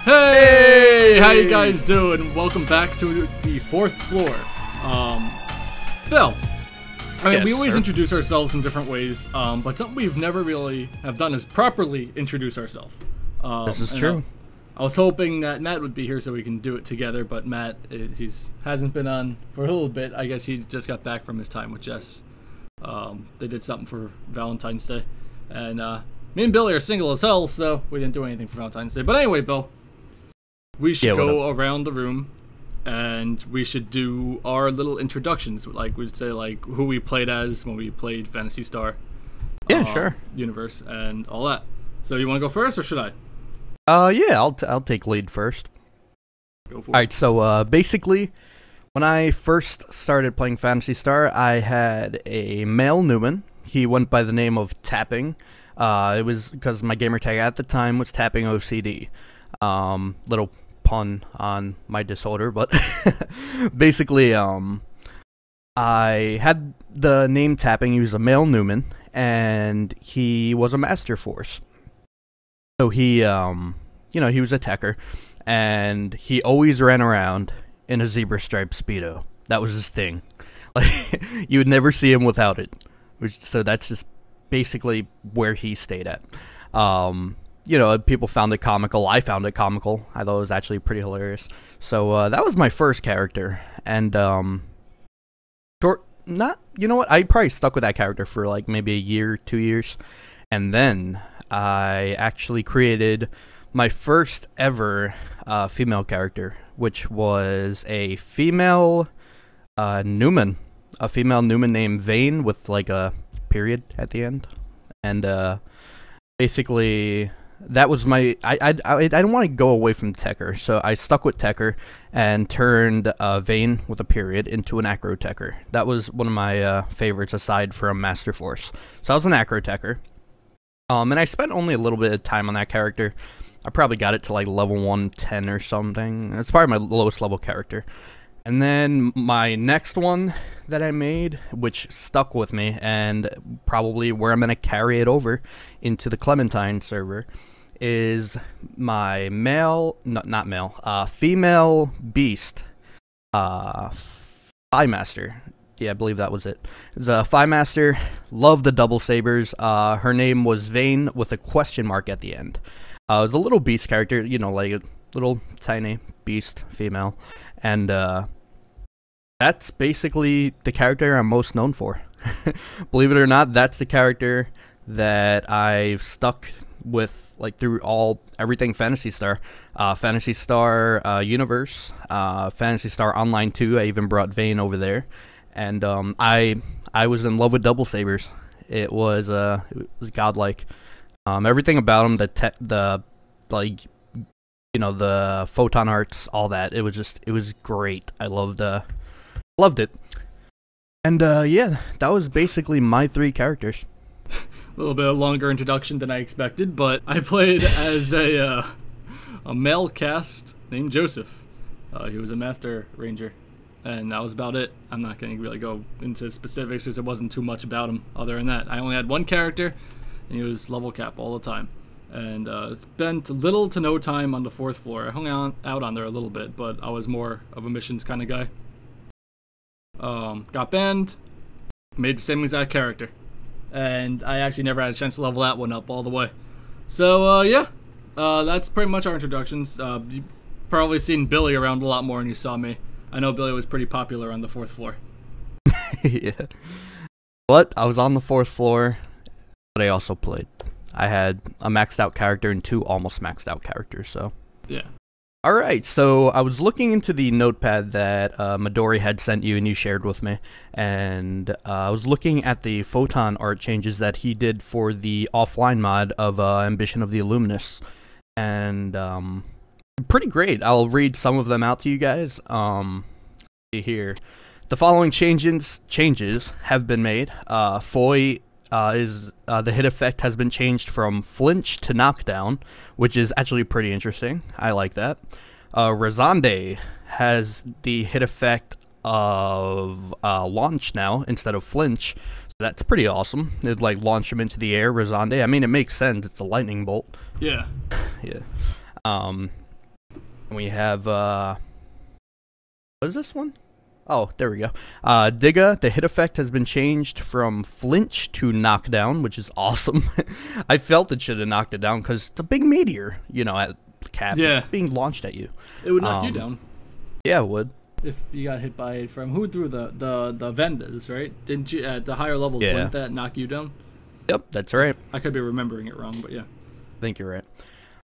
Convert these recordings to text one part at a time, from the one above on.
Hey, how you guys doing? Welcome back to the fourth floor. Bill, Yes, we always sir. introduce ourselves in different ways, but something we've never really have done is properly introduce ourselves. This is true. I was hoping that Matt would be here so we can do it together, but Matt, hasn't been on for a little bit. I guess he just got back from his time with Jess. They did something for Valentine's Day, and me and Billy are single as hell, so we didn't do anything for Valentine's Day. But anyway, Bill, we should go around the room, and we should do our little introductions. Like we'd say, like who we played as when we played Phantasy Star. Yeah, sure. Universe and all that. So you want to go first, or should I? Yeah, I'll take lead first. Go for it. All right, so basically, when I first started playing Phantasy Star, I had a male Newman. He went by the name of Tapping. It was because my gamer tag at the time was Tapping OCD. Little pun on my disorder, but basically, I had the name Tapping. He was a male Newman, and he was a Master Force. So he, he was a techer, and he always ran around in a zebra stripe Speedo. That was his thing. Like, you would never see him without it. So that's just basically where he stayed at. People found it comical. I found it comical. I thought it was actually pretty hilarious. So that was my first character, and I probably stuck with that character for like maybe a year, 2 years, and then I actually created my first ever female character, which was a female Newman. A female Newman named Vane with like a period at the end. And basically that was my I didn't want to go away from Techer, so I stuck with Techer and turned Vane with a period into an Acro Techer. That was one of my favorites aside from Master Force. So I was an Acro Techer. And I spent only a little bit of time on that character. I probably got it to like level 110 or something. It's probably my lowest level character. And then my next one that I made, which stuck with me, and probably where I'm going to carry it over into the Clementine server, is my female beast, Phi Master. Yeah, I believe that was it. It was a Phi Master. Loved the double sabers. Her name was Vane with a question mark at the end. It was a little beast character, like a little tiny beast female. And that's basically the character I'm most known for. Believe it or not, that's the character that I've stuck with like through everything Phantasy Star. Phantasy Star Universe, Phantasy Star Online 2. I even brought Vane over there. And I was in love with double sabers. It was godlike. Everything about them, the photon arts, all that. It was great. I loved it. And yeah, that was basically my three characters. A little bit longer introduction than I expected, but I played as a male cast named Joseph. He was a Master Ranger. And that was about it. I'm not going to really go into specifics because there wasn't too much about him other than that. I only had one character, and he was level cap all the time. And spent little to no time on the fourth floor. I hung out on there a little bit, but I was more of a missions kind of guy. Got banned, made the same exact character. And I actually never had a chance to level that one up all the way. So, yeah, that's pretty much our introductions. You've probably seen Billy around a lot more than you saw me. I know Billy was pretty popular on the fourth floor. Yeah. But I was on the fourth floor, but I also played. I had a maxed out character and two almost maxed out characters, so. Yeah. Alright, so I was looking into the notepad that Midori had sent you and you shared with me, and I was looking at the Photon art changes that he did for the offline mod of Ambition of the Illuminists. And, pretty great. I'll read some of them out to you guys. See here. The following changes have been made. Foy the hit effect has been changed from flinch to knockdown, which is actually pretty interesting. I like that. Razande has the hit effect of launch now instead of flinch. So that's pretty awesome. It'd like launch him into the air, Razande. I mean, it makes sense. It's a lightning bolt. Yeah. Yeah. And we have, what is this one? Oh, there we go. Digga, the hit effect has been changed from flinch to knockdown, which is awesome. I felt it should have knocked it down because it's a big meteor, you know, at cap. Yeah. It's being launched at you. It would knock you down. Yeah, it would. If you got hit by it from who threw the vendors, right? Didn't you at the higher levels? Yeah. Wouldn't that knock you down? Yep, that's right. I could be remembering it wrong, but yeah. I think you're right.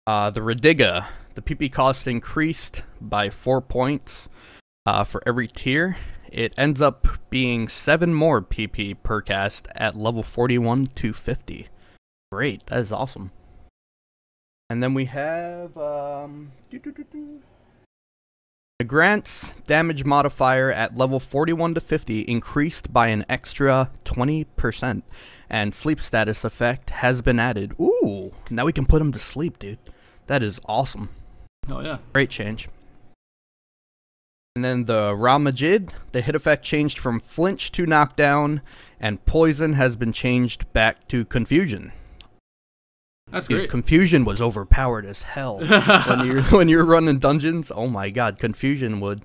The Rediga, the PP cost increased by 4 points for every tier. It ends up being 7 more PP per cast at level 41 to 50. Great, that is awesome. And then we have the Grant's damage modifier at level 41 to 50 increased by an extra 20%. And sleep status effect has been added. Ooh, now we can put him to sleep, dude. That is awesome. Oh, yeah. Great change. And then the Ramajid, the hit effect changed from flinch to knockdown, and poison has been changed back to confusion. That's Dude, great. confusion was overpowered as hell when you're running dungeons. Oh my god, confusion would.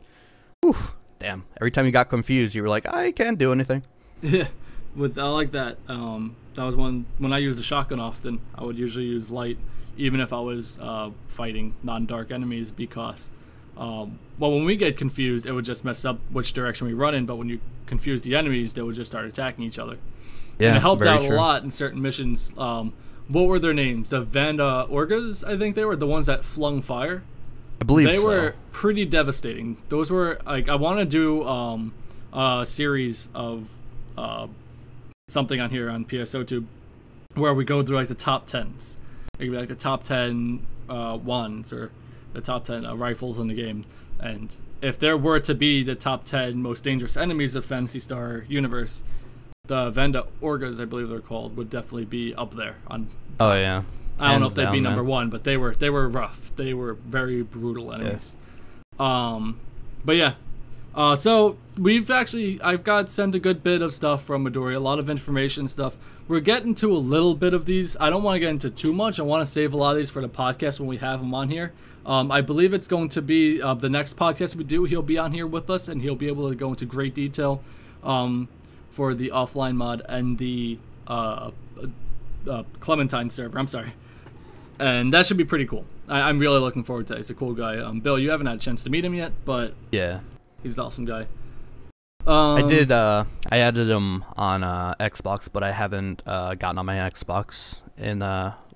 Whew, damn. Every time you got confused, you were like, I can't do anything. Yeah. I like that. That was when I used the shotgun often. I would usually use light, even if I was fighting non-dark enemies, because when we get confused, it would just mess up which direction we run in. But when you confuse the enemies, they would just start attacking each other. Yeah, and it helped out true. a lot in certain missions. What were their names? The Vanda Orgas, I think they were the ones that flung fire. I believe they so. were pretty devastating. Those were like, I want to do a series of something on here on PSO tube where we go through like the top 10s. It could be like the top 10 wands or the top 10 rifles in the game. And if there were to be the top 10 most dangerous enemies of Phantasy Star Universe, the Vanda Orgas, I believe they're called, would definitely be up there. Oh yeah. I don't know if Hands they'd be down, number man. one, but they were rough. They were very brutal enemies. But yeah. So I've got sent a good bit of stuff from Midori, a lot of information stuff. We're getting to a little bit of these. I don't want to get into too much. I want to save a lot of these for the podcast when we have him on here. I believe it's going to be the next podcast we do. He'll be on here with us, and he'll be able to go into great detail for the offline mod and the Clementine server. I'm sorry. And that should be pretty cool. I'm really looking forward to it. He's a cool guy. Bill, you haven't had a chance to meet him yet, but Yeah. he's an awesome guy. I did. I added him on Xbox, but I haven't gotten on my Xbox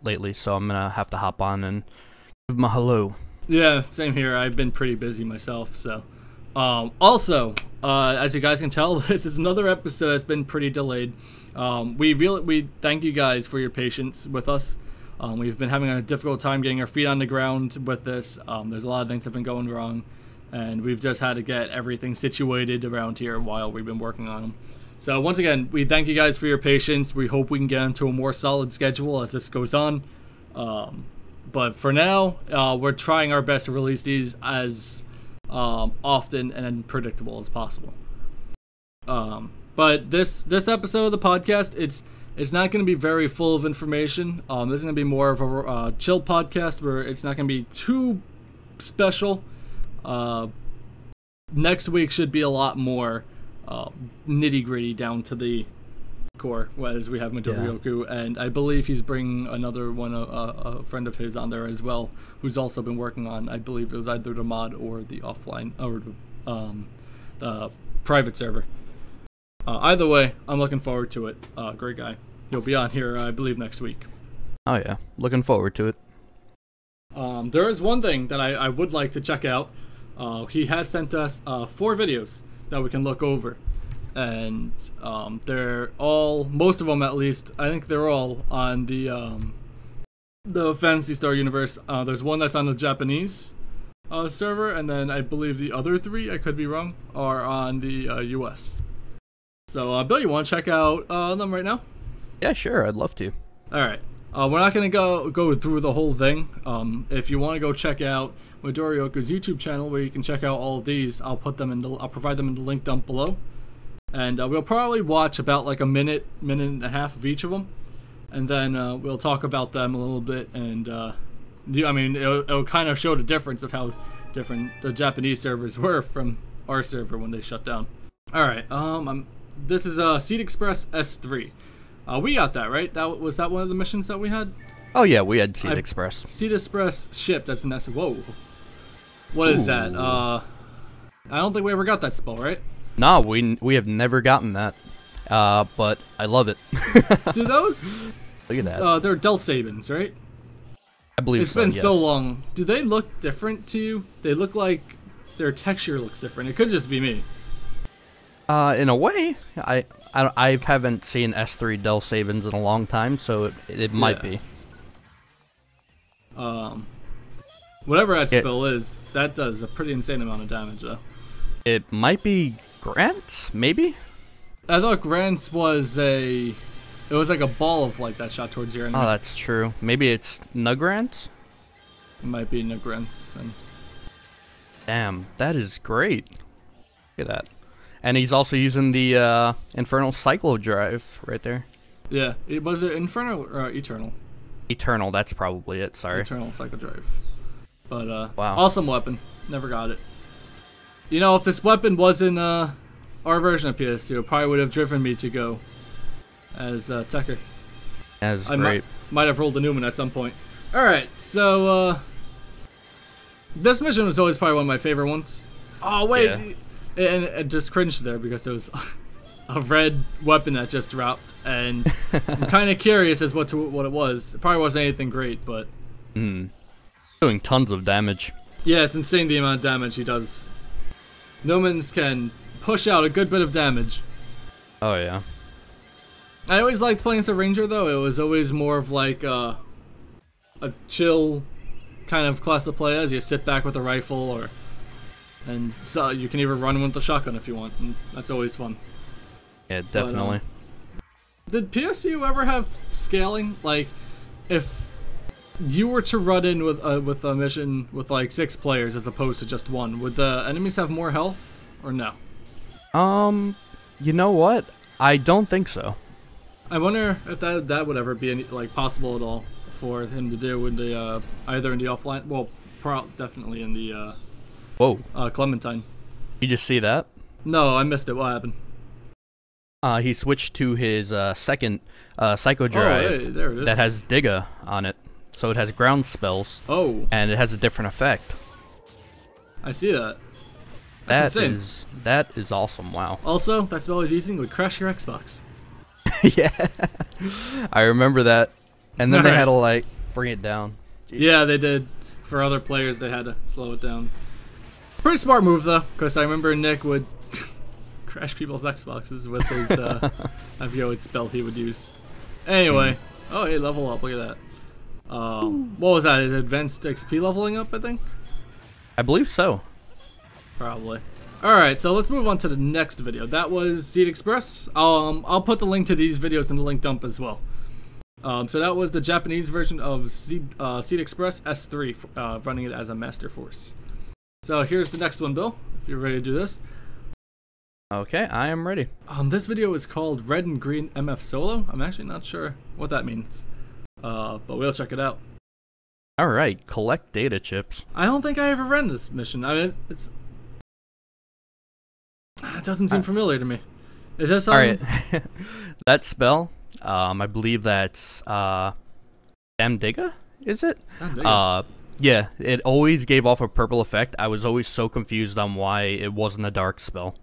lately, so I'm gonna have to hop on and give him a hello. Yeah, same here. I've been pretty busy myself, so. Also, as you guys can tell, this is another episode that's been pretty delayed. We thank you guys for your patience with us. We've been having a difficult time getting our feet on the ground with this. There's a lot of things that have been going wrong, and we've just had to get everything situated around here while we've been working on them. So once again, we thank you guys for your patience. We hope we can get into a more solid schedule as this goes on. But for now, we're trying our best to release these as often and predictable as possible. But this episode of the podcast, it's not going to be very full of information. This is going to be more of a chill podcast where it's not going to be too special. Next week should be a lot more nitty gritty down to the core, as we have Midori Oku, and I believe he's bringing another one, a friend of his on there as well, who's also been working on, I believe it was either the mod or the offline or the private server. Either way, I'm looking forward to it. Great guy. He'll be on here, I believe, next week. Oh yeah, looking forward to it. There is one thing that I would like to check out. He has sent us 4 videos that we can look over. And they're all, most of them at least, I think they're all on the Phantasy Star Universe. There's one that's on the Japanese server, and then I believe the other 3, I could be wrong, are on the US. So, Bill, you want to check out them right now? Yeah, sure, I'd love to. Alright. We're not going to go through the whole thing. If you want to go check out Midori Oku's YouTube channel, where you can check out all of these, I'll provide them in the link down below. And we'll probably watch about like a minute and a half of each of them, and then we'll talk about them a little bit. And I mean, it'll kind of show the difference of how different the Japanese servers were from our server when they shut down. All right, this is Seed Express S3. We got that right. Was that one of the missions that we had? Oh yeah, we had Seed Express. Seed Express ship. That's an S. Whoa. What is that? I don't think we ever got that spell, right? No, we have never gotten that. But I love it. Do those? Look at that. They're Delsabins, right? I believe it's so, been yes. so long. Do they look different to you? They look like their texture looks different. It could just be me. In a way, I haven't seen S3 Delsabins in a long time, so it might be. Whatever that spell is, that does a pretty insane amount of damage, though. It might be Grant's, maybe? I thought Grant's was it was like a ball of light that shot towards your enemy. Oh, that's true. Maybe it's Nugrant's? It might be Nugrant's. Damn, that is great. Look at that. And he's also using the Infernal Cyclo Drive right there. Yeah, was it Infernal or Eternal? Eternal, that's probably it, sorry. Eternal Cycle Drive. But, wow. Awesome weapon. Never got it. You know, if this weapon wasn't, our version of PSU, it probably would have driven me to go as, Tekker. That's great. Might have rolled a Newman at some point. Alright, so, this mission was always probably one of my favorite ones. Oh, wait! Yeah. And it just cringed there because it was a red weapon that just dropped, and I'm kind of curious as what it was. It probably wasn't anything great, but... Doing tons of damage. Yeah, it's insane the amount of damage he does. Nomans can push out a good bit of damage. Oh, yeah. I always liked playing as a ranger, though. It was always more of like a chill kind of class to play as. You sit back with a rifle, and so you can even run with the shotgun if you want, and that's always fun. Yeah, definitely. Did PSU ever have scaling? Like, if you were to run in with a mission with like 6 players as opposed to just 1, would the enemies have more health or no? You know what? I don't think so. I wonder if that would ever be like possible at all for him to do in the either in the offline. Well, definitely in the Clementine. You just see that? No, I missed it. What happened? He switched to his second Psycho Drive there it is. that has Digga on it. So it has ground spells. Oh. And it has a different effect. I see that. That's insane. That is awesome. Wow. Also, that spell he's using would crash your Xbox. Yeah. I remember that. And then they had to like bring it down. Jeez. Yeah, they did. For other players, they had to slow it down. Pretty smart move though, because I remember Nick would crash people's Xboxes with his I forget what spell he would use. Anyway, oh hey, level up! Look at that. What was that? Is advanced XP leveling up? I think. I believe so. Probably. All right, so let's move on to the next video. That was Seed Express. I'll put the link to these videos in the link dump as well. So that was the Japanese version of Seed Express S3, running it as a Master Force. So here's the next one, Bill, if you're ready to do this. Okay, I am ready. This video is called Red and Green MF Solo. I'm actually not sure what that means, but we'll check it out. All right, collect data chips. I don't think I ever ran this mission. I mean, it doesn't seem familiar to me. Is this something? All right, that spell, I believe that's Damdiga, is it? Yeah, it always gave off a purple effect. I was always so confused on why it wasn't a dark spell.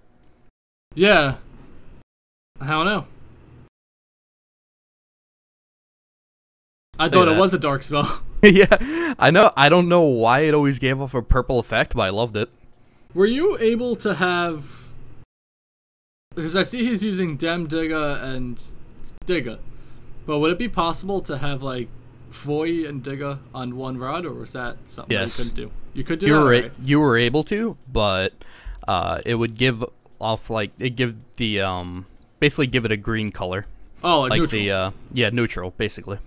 Yeah. I don't know. I thought it was a dark spell. Yeah, I know. I don't know why it always gave off a purple effect, but I loved it. Were you able to have... Because I see he's using Damdiga and Digga. But would it be possible to have, like, Foy and Digga on one rod, or was that something that you couldn't do? You could do that, right? You were able to, but it would give off, like, basically give it a green color. Oh, like neutral. Yeah, neutral, basically.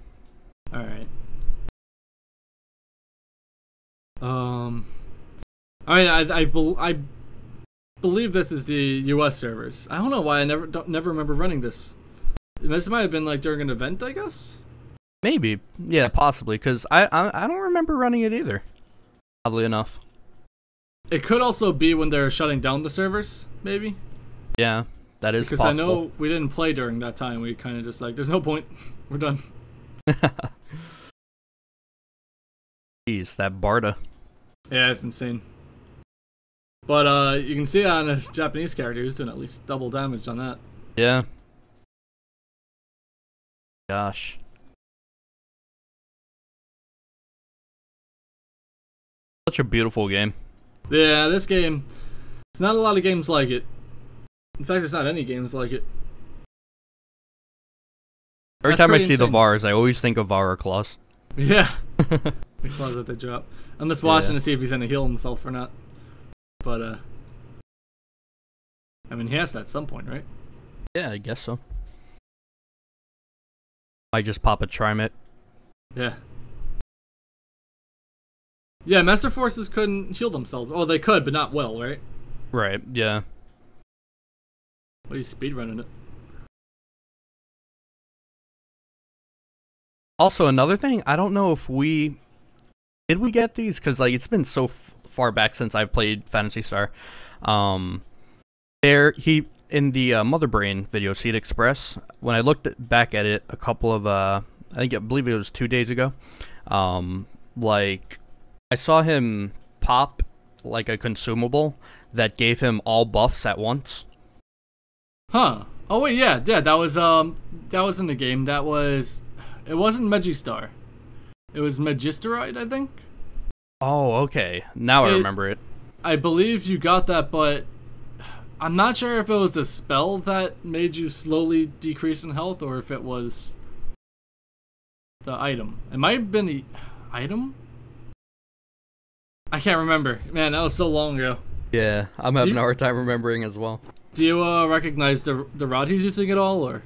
Alright. I mean, I believe this is the US servers. I don't know why I never remember running this. This might have been like during an event, I guess? Maybe. Yeah, possibly, because I don't remember running it either. Oddly enough. It could also be when they're shutting down the servers, maybe. Yeah, that is because possible. I know we didn't play during that time. We kind of just like, there's no point. We're done. Jeez, that Barda. Yeah, it's insane. But you can see on this Japanese character, he's doing at least double damage on that. Yeah. Gosh. Such a beautiful game. Yeah, this game, there's not a lot of games like it. In fact, there's not any games like it. Every That's time I pretty see the insane. Vars, I always think of Vara Claus. Yeah. The claws that they drop. I'm just watching to see if he's gonna heal himself or not. But I mean, he has to at some point, right? Yeah, I guess so. I just pop a Trimit. Yeah. Yeah, Master Forces couldn't heal themselves. Oh, they could, but not well, right? Right, yeah. Well, he's speedrunning it. Also, another thing, I don't know if did we get these? Because like it's been so far back since I've played Phantasy Star. In the Mother Brain video, Seed Express, when I looked back at it a couple of I believe it was 2 days ago, like I saw him pop like a consumable that gave him all buffs at once. Huh. Oh wait, yeah, that was in the game. It wasn't Megistar. It was Magisteride, I think. Oh, okay. Now I remember it. I believe you got that, but I'm not sure if it was the spell that made you slowly decrease in health or if it was the item. It might have been the item? I can't remember. Man, that was so long ago. Yeah, I'm having a hard time remembering as well. Do you recognize the rod he's using at all, or?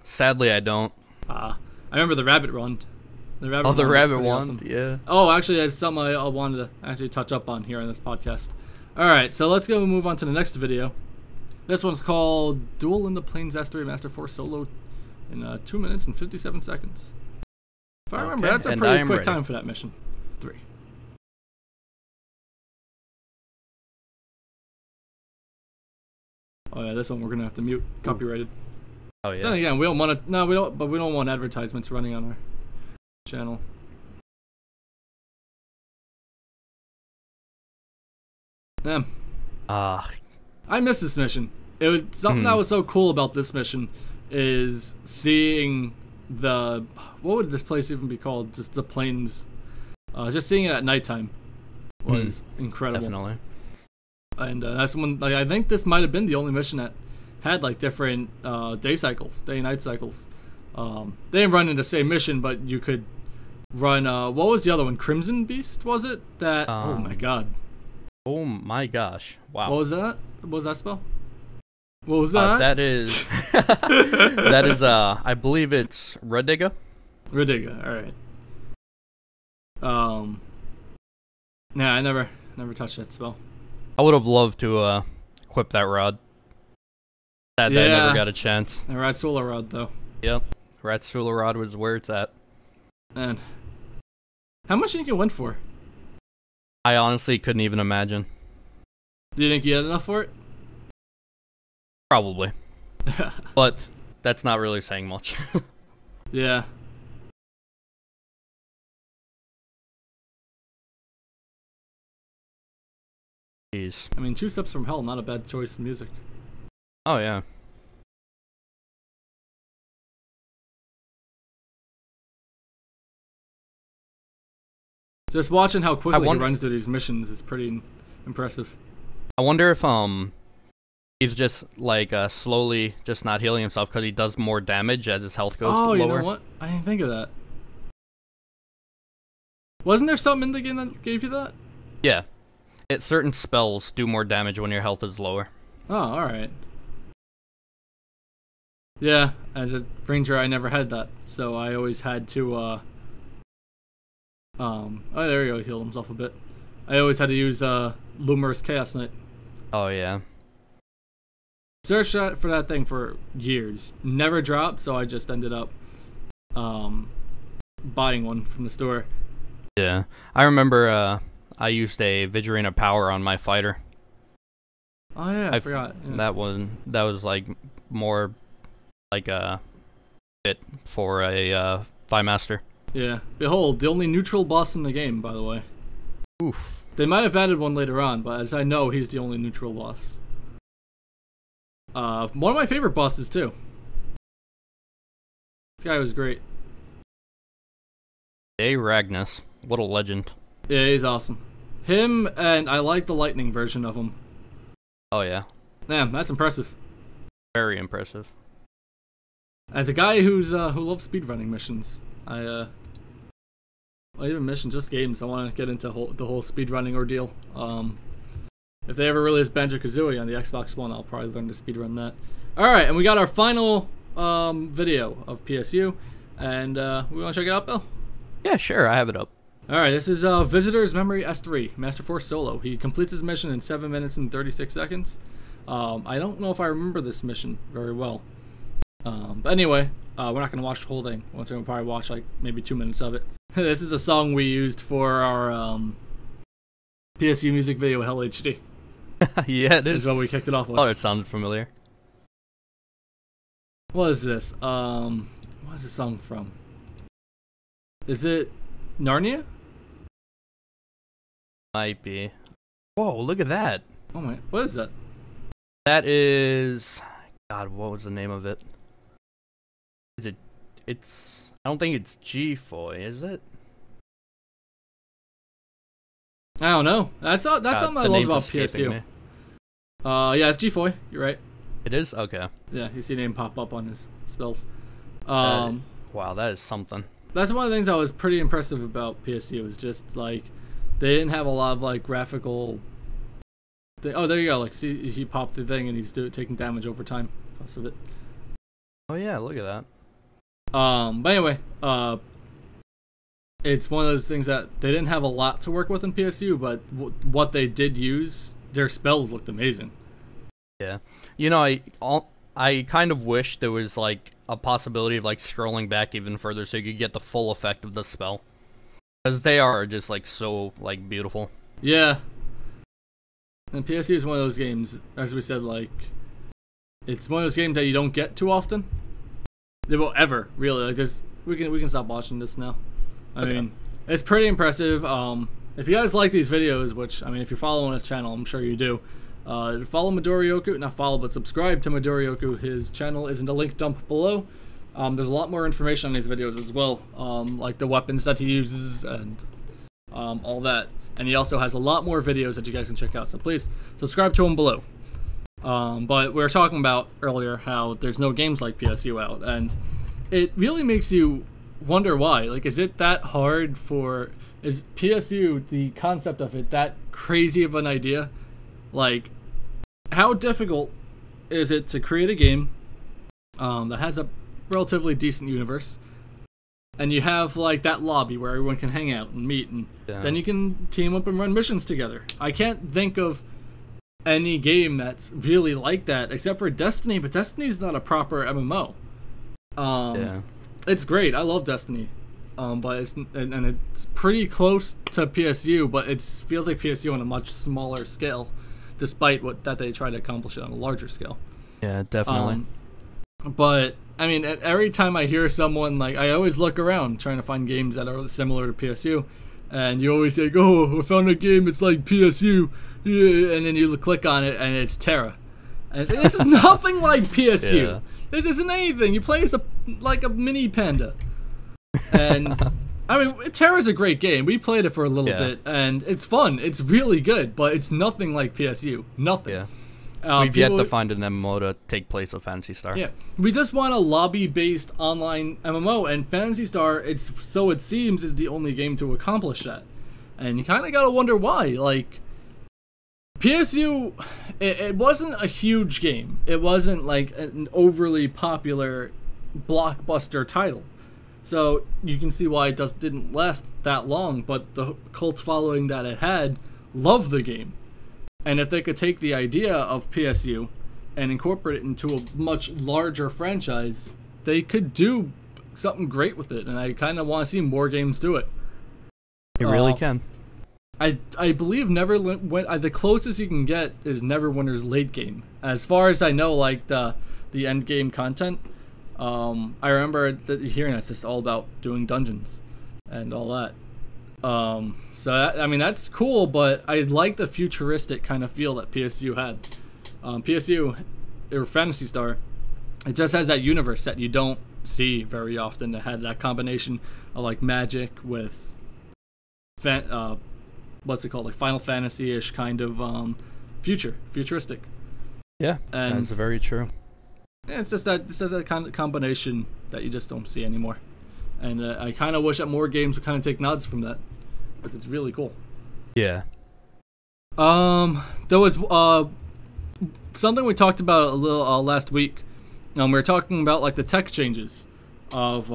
Sadly I don't. I remember the rabbit wand. The rabbit wand, wand, awesome. yeah. Oh, actually, that's something I wanted to actually touch up on here on this podcast. Alright, so let's go move on to the next video. This one's called Duel in the Plains S3 Master Force Solo in 2 minutes and 57 seconds. If I remember, that's a pretty quick time for that mission. 3. Oh yeah, this one we're gonna have to mute. Copyrighted. Oh yeah. Then again, we don't want to. No, we don't. But we don't want advertisements running on our channel. Damn. I missed this mission. It was something that was so cool about this mission is seeing what would this place even be called? Just the plains. Just seeing it at nighttime was incredible. Definitely. And that's when, like, I think this might have been the only mission that had like different day and night cycles. They didn't run in the same mission, but you could run. What was the other one? Crimson Beast, was it? That. Oh my god. Oh my gosh! Wow. What was that? What was that spell? What was that? That is. That is. I believe it's Rediga. Rediga. All right. Nah, I never touched that spell. I would have loved to equip that rod. Sad that I never got a chance. The Ratsula rod, though. Yep. Ratsula rod was where it's at. And how much do you think it went for? I honestly couldn't even imagine. Do you think you had enough for it? Probably. But that's not really saying much. Yeah. Jeez. I mean, 2 Steps from Hell, not a bad choice in music. Oh, yeah. Just watching how quickly he runs through these missions is pretty impressive. I wonder if he's just like slowly just not healing himself because he does more damage as his health goes lower. Oh, you know what? I didn't think of that. Wasn't there something in the game that gave you that? Yeah. Certain spells do more damage when your health is lower. Oh, alright. Yeah, as a ranger I never had that, so I always had to oh, there you go, he healed himself a bit. I always had to use Lumerous Chaos Knight. Oh yeah. Searched for that thing for years. Never dropped, so I just ended up buying one from the store. Yeah. I remember I used a Vigorina Power on my fighter. Oh yeah, I forgot. Yeah. That was like more like a fit for a Phi Master. Yeah. Behold, the only neutral boss in the game, by the way. Oof. They might have added one later on, but as I know, he's the only neutral boss. One of my favorite bosses too. This guy was great. Ragnus, what a legend. Yeah, he's awesome. Him, and I like the lightning version of him. Oh yeah. Damn, that's impressive. Very impressive. As a guy who loves speedrunning missions, well, even missions, just games. I want to get into the whole speedrunning ordeal. If they ever release Banjo-Kazooie on the Xbox One, I'll probably learn to speedrun that. Alright, and we got our final video of PSU, and we want to check it out, Bill? Yeah, sure, I have it up. Alright, this is Visitor's Memory S3, Master Force Solo. He completes his mission in 7 minutes and 36 seconds. I don't know if I remember this mission very well. But anyway, we're not going to watch the whole thing. We'll probably watch like maybe 2 minutes of it. This is a song we used for our PSU music video, Hell HD. Yeah, it is. That's what we kicked it off with. Oh, it sounded familiar. What is this? What is this song from? Is it Narnia? Might be. Whoa, look at that. Oh my, what is that? That is... God, what was the name of it? It's... I don't think it's G-Foy, is it? I don't know. That's something I love about PSU. Yeah, it's G-Foy. You're right. It is? Okay. Yeah, you see name pop up on his spells. Wow, that is something. That's one of the things I was pretty impressive about PSU, is just like they didn't have a lot of like graphical. Oh, there you go. Like, see, he popped the thing and he's taking damage over time because of it. Oh yeah, look at that. But anyway, it's one of those things that they didn't have a lot to work with in PSU, but what they did use, their spells looked amazing. Yeah, you know, I kind of wish there was like a possibility of like scrolling back even further so you could get the full effect of the spell, because they are just like so like beautiful. Yeah, and PSU is one of those games, as we said, like it's one of those games that you don't get too often. They will ever really like. We can stop watching this now. I mean, it's pretty impressive. If you guys like these videos, which I mean, if you're following this channel, I'm sure you do. Follow Midori, not follow, but subscribe to Midori. His channel is in the link dump below. There's a lot more information on these videos as well, like the weapons that he uses and all that. And he also has a lot more videos that you guys can check out. So please subscribe to him below. But we were talking about earlier how there's no games like PSU out, and it really makes you wonder why. Like, is it that hard for? Is PSU, the concept of it, that crazy of an idea? Like, how difficult is it to create a game that has a relatively decent universe, and you have like that lobby where everyone can hang out and meet, and then you can team up and run missions together? I can't think of any game that's really like that except for Destiny, but Destiny's not a proper MMO. It's great. I love Destiny. But it's pretty close to PSU, but it feels like PSU on a much smaller scale, despite that they try to accomplish it on a larger scale. Yeah, definitely. But I mean, every time I hear someone, like, I always look around trying to find games that are similar to PSU, and you always say, "Oh, I found a game. It's like PSU," yeah, and then you click on it, and it's Terra, and it's like, this is nothing like PSU. Yeah. This isn't anything. You play as like a mini panda. And I mean, Terra's a great game. We played it for a little bit, and it's fun. It's really good, but it's nothing like PSU. Nothing. Yeah. We've yet to find an MMO to take place of Phantasy Star. Yeah, we just want a lobby-based online MMO, and Phantasy Star, it seems, is the only game to accomplish that. And you kind of gotta wonder why. Like, PSU, it wasn't a huge game. It wasn't like an overly popular blockbuster title. So you can see why it just didn't last that long, but the cult following that it had loved the game. And if they could take the idea of PSU and incorporate it into a much larger franchise, they could do something great with it. And I kind of want to see more games do it. It really can. I believe the closest you can get is Neverwinter's late game. As far as I know, like the end game content. I remember hearing it's just all about doing dungeons and all that. I mean that's cool, but I like the futuristic kind of feel that PSU had. PSU or Phantasy Star, it just has that universe that you don't see very often. It had that combination of like magic with what's it called, like Final Fantasy-ish kind of futuristic. Yeah, and that's very true. Yeah, it's just that kind of combination that you just don't see anymore. And I kind of wish that more games would kind of take nods from that, because it's really cool. Yeah. There was something we talked about a little last week. We were talking about like the tech changes of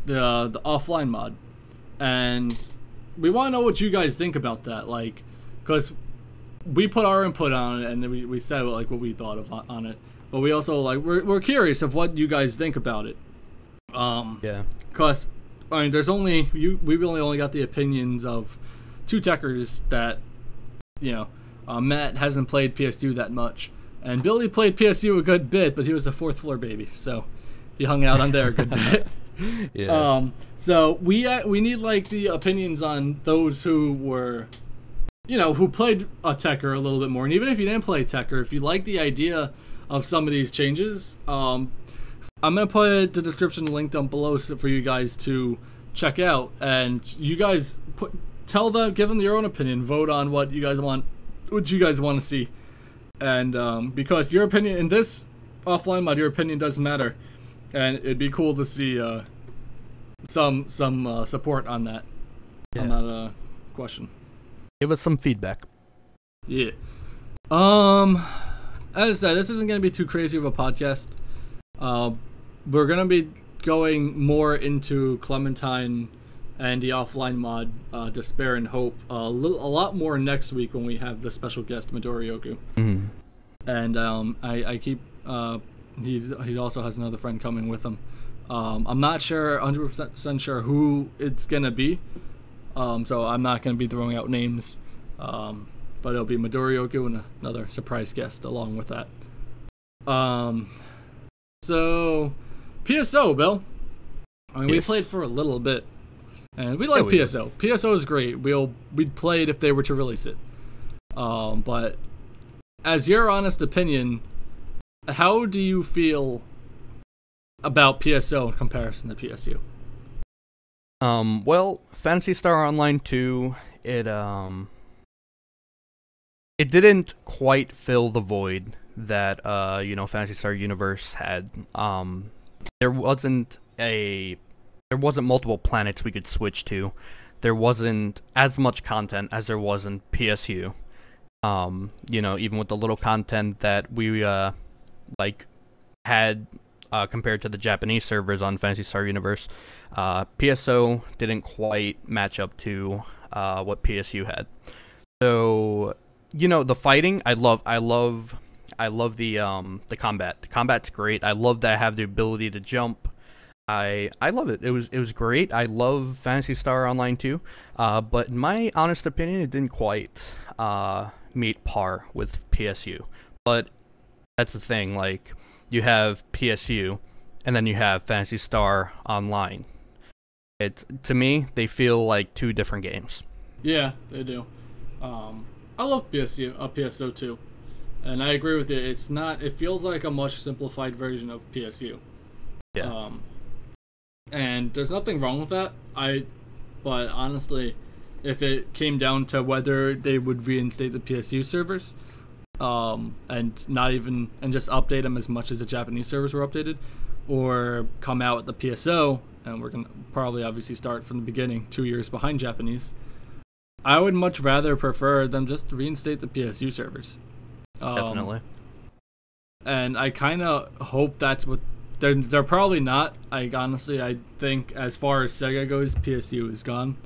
the offline mod, and we want to know what you guys think about that. Like, because we put our input on it, and then we said like what we thought on it. But we also like we're curious of what you guys think about it. Yeah. Cause I mean, we've only got the opinions of two techers that, Matt hasn't played PSU that much, and Billy played PSU a good bit, but he was a fourth floor baby, so he hung out on there a good bit. Yeah. So we need like the opinions on those who were, who played a techer a little bit more, and even if you didn't play techer, if you like the idea of some of these changes, I'm gonna put the description link down below for you guys to check out, and you guys give them your own opinion, vote on what you guys want to see, and because your opinion in this offline mod, your opinion does matter, and it'd be cool to see some support on that question. Give us some feedback. Yeah. As I said, this isn't going to be too crazy of a podcast. We're going to be going more into Clementine and the offline mod, Despair and Hope, a lot more next week when we have the special guest, Midori. Mm-hmm. And I keep... he also has another friend coming with him. I'm not 100% sure who it's going to be, so I'm not going to be throwing out names. But it'll be Midori and another surprise guest along with that. So PSO, Bill. I mean, yes. We played for a little bit, and we like PSO. PSO is great. We'd play it if they were to release it. But as your honest opinion, how do you feel about PSO in comparison to PSU? Well, Phantasy Star Online 2, it didn't quite fill the void that Phantasy Star Universe had. There wasn't multiple planets we could switch to. There wasn't as much content as there was in PSU. Even with the little content that we had compared to the Japanese servers on Phantasy Star Universe, PSO didn't quite match up to what PSU had. So the fighting, I love the combat. The combat's great. I love that I have the ability to jump. I love it. It was great. I love Phantasy Star Online 2. But in my honest opinion, it didn't quite meet par with PSU. But that's the thing, like, you have PSU and then you have Phantasy Star Online. To me, they feel like two different games. Yeah, they do. I love PSO too, and I agree with you. It feels like a much simplified version of PSU. Yeah. And there's nothing wrong with that. But honestly, if it came down to whether they would reinstate the PSU servers, and just update them as much as the Japanese servers were updated, or come out with the PSO, and we're gonna probably obviously start from the beginning, 2 years behind Japanese, I would much rather prefer them just reinstate the PSU servers. Definitely. And I kind of hope that's what they're probably not. I think as far as Sega goes, PSU is gone.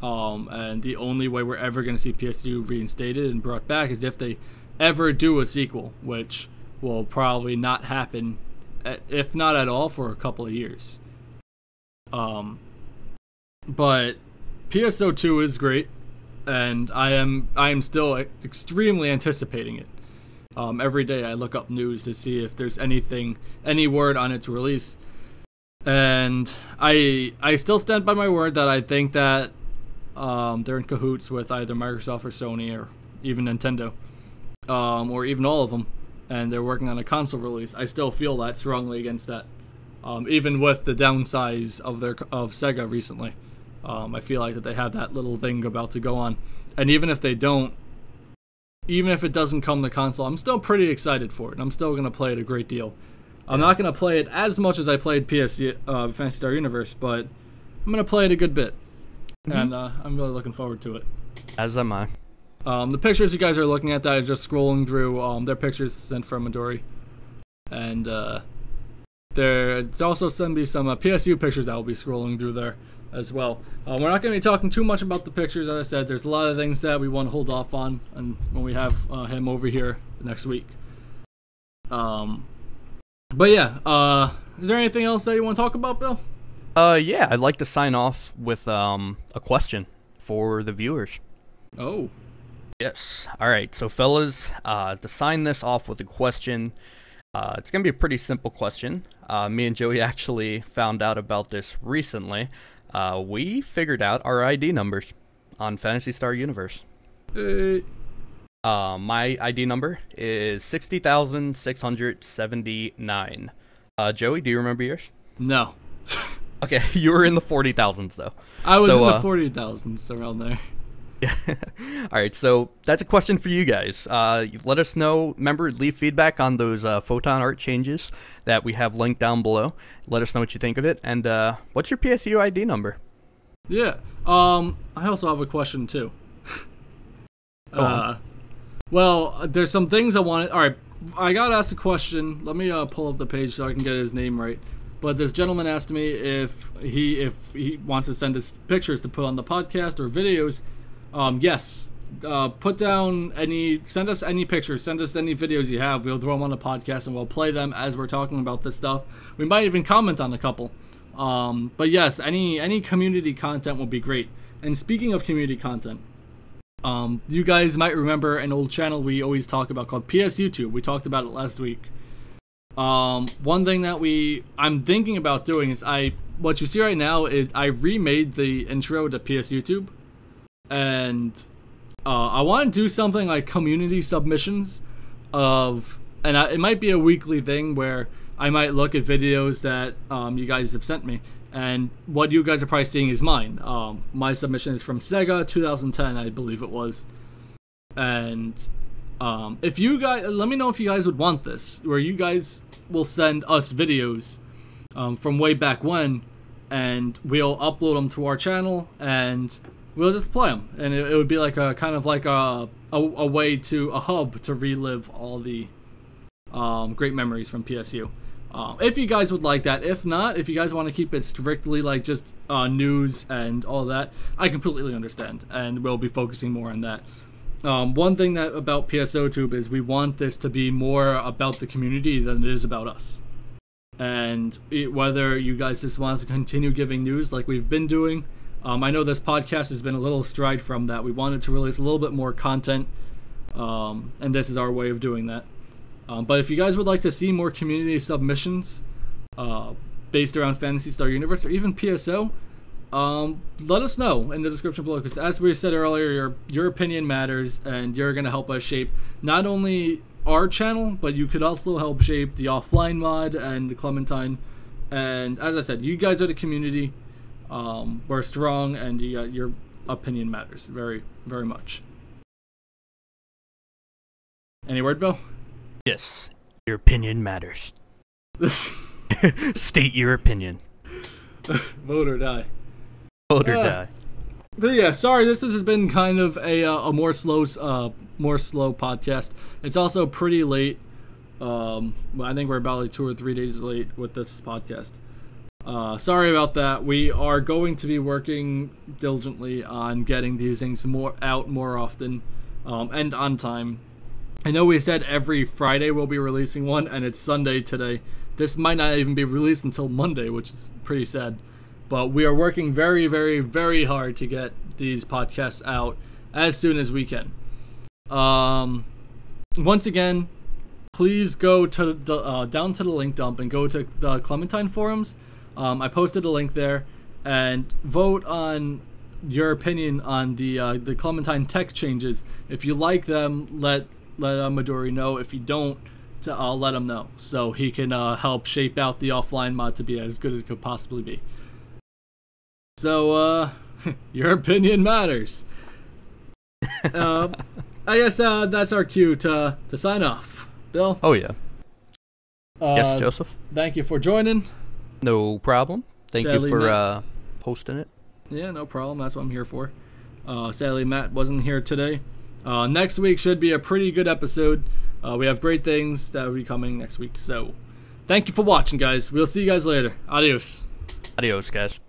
And the only way we're ever going to see PSU reinstated and brought back is if they ever do a sequel, which will probably not happen, if not at all, for a couple of years. But PSO2 is great. and I am still extremely anticipating it. Every day I look up news to see if there's any word on its release, and I still stand by my word that I think that they're in cahoots with either Microsoft or Sony or even Nintendo, or even all of them, and they're working on a console release. I still feel that strongly against that, even with the downsize of Sega recently. I feel like that they have that little thing about to go on, and even if they don't, even if it doesn't come to console, I'm still pretty excited for it. I'm still gonna play it a great deal. I'm not gonna play it as much as I played PSU, Phantasy Star Universe, but I'm gonna play it a good bit, and I'm really looking forward to it. As am I. The pictures you guys are looking at that are just scrolling through. Their pictures sent from Midori, and there's also going to be some PSU pictures that will be scrolling through there as well. We're not going to be talking too much about the pictures. As I said, there's a lot of things that we want to hold off on, and when we have him over here next week. But yeah, is there anything else that you want to talk about, Bill? Yeah, I'd like to sign off with a question for the viewers. Oh. Yes. All right. So, fellas, to sign this off with a question, it's going to be a pretty simple question. Me and Joey actually found out about this recently. We figured out our ID numbers on Phantasy Star Universe. My ID number is 60,679. Joey, do you remember yours? No. Okay, you were in the 40,000s, though. I was in the 40,000s, around there. Yeah. All right, so that's a question for you guys. Let us know. Remember, leave feedback on those Photon art changes that we have linked down below. Let us know what you think of it. And what's your PSU ID number? Yeah. I also have a question too. Well, there's some things I wanted. All right, I got asked a question. Let me pull up the page so I can get his name right. But this gentleman asked me if he wants to send us pictures to put on the podcast or videos. Yes. Send us any pictures, send us any videos you have. We'll throw them on the podcast and we'll play them as we're talking about this stuff. We might even comment on a couple. But yes, any community content will be great. And speaking of community content, you guys might remember an old channel we always talk about called PSU. We talked about it last week. One thing that I'm thinking about doing is what you see right now is I remade the intro to PSU, and I want to do something like community submissions it might be a weekly thing where I might look at videos that you guys have sent me, and what you guys are probably seeing is mine. My submission is from Sega 2010, I believe it was, and if you guys, let me know if you guys would want this, where you guys will send us videos from way back when, and we'll upload them to our channel, and we'll just play them, and it would be like a kind of like a hub to relive all the great memories from PSU. If you guys would like that. If not, if you guys want to keep it strictly like just news and all that, I completely understand, and we'll be focusing more on that. One thing that about PSOTube is we want this to be more about the community than it is about us. And whether you guys just want us to continue giving news like we've been doing, I know this podcast has been a little stride from that. We wanted to release a little bit more content, and this is our way of doing that. But if you guys would like to see more community submissions based around Phantasy Star Universe or even PSO, let us know in the description below, because as we said earlier, your opinion matters, and you're going to help us shape not only our channel, but you could also help shape the offline mod and the Clementine. And as I said, you guys are the community. We're strong, and your opinion matters very, very much. Any word, Bill? Yes, your opinion matters. State your opinion. Vote or die. Vote or die. But yeah, sorry, this has been kind of a more slow podcast. It's also pretty late. I think we're about like 2 or 3 days late with this podcast. Sorry about that. We are going to be working diligently on getting these things out more often, and on time. I know we said every Friday we'll be releasing one, and it's Sunday today. This might not even be released until Monday, which is pretty sad. But we are working very, very, very hard to get these podcasts out as soon as we can. Once again, please go to the, down to the link dump and go to the Clementine forums. I posted a link there, and vote on your opinion on the Clementine tech changes. If you like them, let Midori know. If you don't, I'll let him know so he can help shape out the offline mod to be as good as it could possibly be. So your opinion matters. I guess that's our cue to sign off. Bill? Oh yeah. Yes, Joseph. Thank you for joining. No problem. Thank Sadly, you for Matt, hosting it. Yeah, no problem. That's what I'm here for. Sadly, Matt wasn't here today. Next week should be a pretty good episode. We have great things that will be coming next week. So, thank you for watching, guys. We'll see you guys later. Adios. Adios, guys.